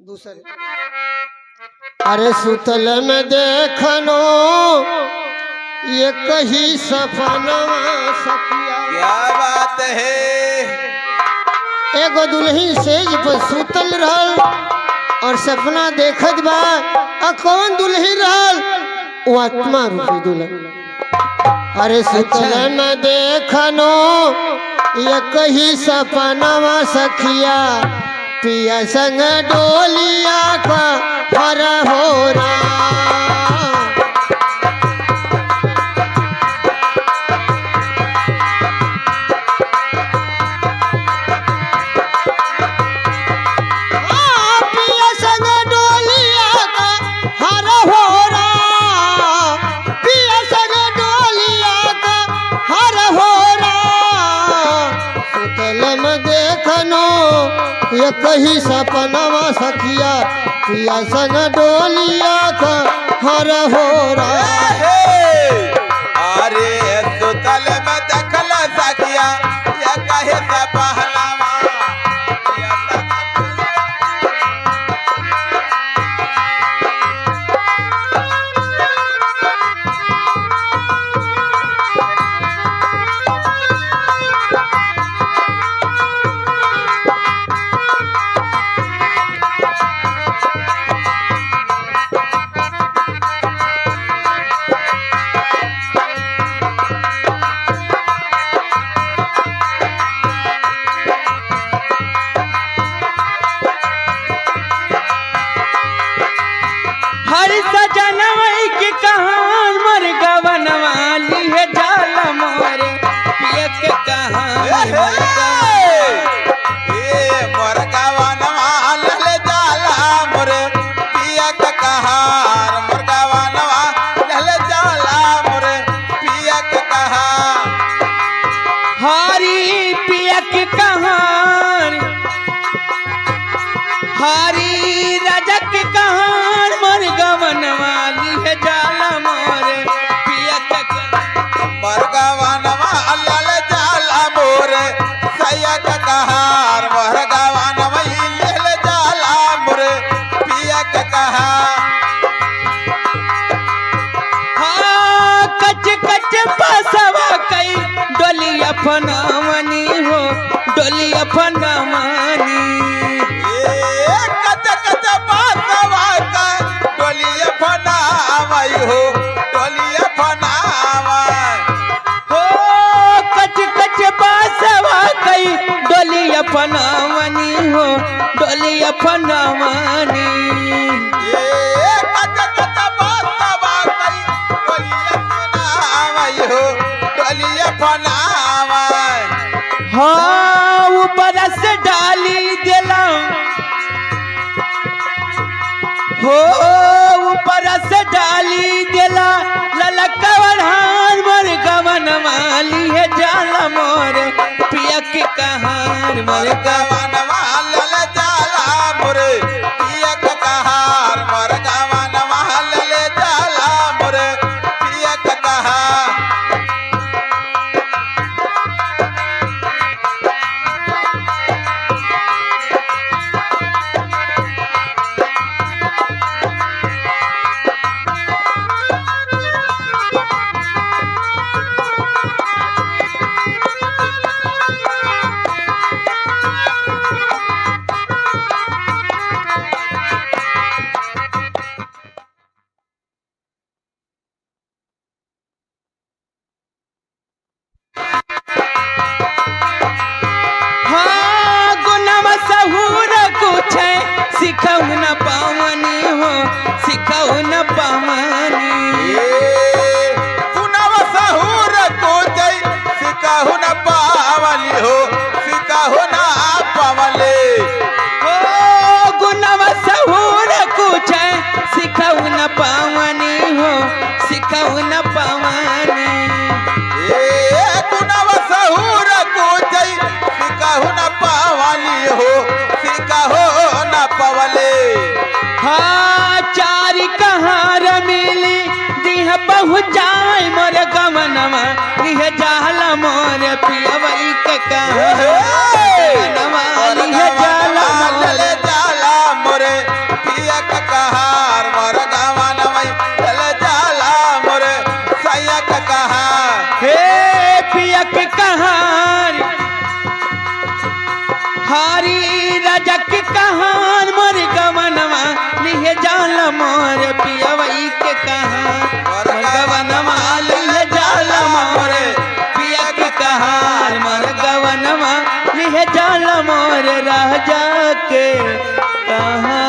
दूसरे अरे सुतल में देखनो ये कही सपना सखिया। क्या बात है। एगो दुल्ही सेज पर सुतल रहल और सपना देखत बा। कौन दुल्ही रहल? वो आत्मा रूपी दुल्हन। अरे सुतल में देखनो ये कही सपना सखिया, पिया संग डोलिया का हर हो रहा। पिया संग डोलिया का हर हो रहा, पिया संग डोलिया का हर हो रहा। सुतल में देखनो ये कही सपनवा सखिया, पिया संग डोलिया का हर हो रहा। अरे सुतल में देखल सखिया ये कहे सपनवा। फनामनी हो डोलिया फनामनी, कच कच बासवा का डोलिया फनामई हो डोलिया फनामई हो कच कच बासवा कई डोलिया फनामनी हो डोलिया फनामनी। कच कच बासवा कई डोलिया फनामई हो डोलिया फनामई। हाँ ऊपर से डाली दिला हो ऊपर से डाली दिला ललकवन हार मोर गवन माली है जाला मोर पिया के कहार मोर गवन माल जाला मोर पिया के कहार मोर गवन माल जाला मोर पिया के कहार। सिखाऊ न पावनी हो सिखाऊ न पावनी, गुनव सहूर को जय सिखाऊ न पावली हो सिखाऊ न पावले हो गुनव सहूर को जय सिखाऊ न पावनी हो सिखाऊ न पावनी। गुनव सहूर को जय सिखाऊ न पावली हो सिखाऊ न पावले। हाँ चारी कहार मिली दिह पहुँचाए मोर गवनमा लिह जाला मोर पियवई के कहार जाला मोर पिया का कहार मोर गवनवा ले जाला मोर सैया का कहार हे पिया के कहार हारी राजा के कहार मोर गवनवा लिहे जाला मोर पियवई के कहार मोर गवनवा लिहे जाला मोर पिया के कहार मोर गवनवा लिहे जाला मोर राजा के कहार।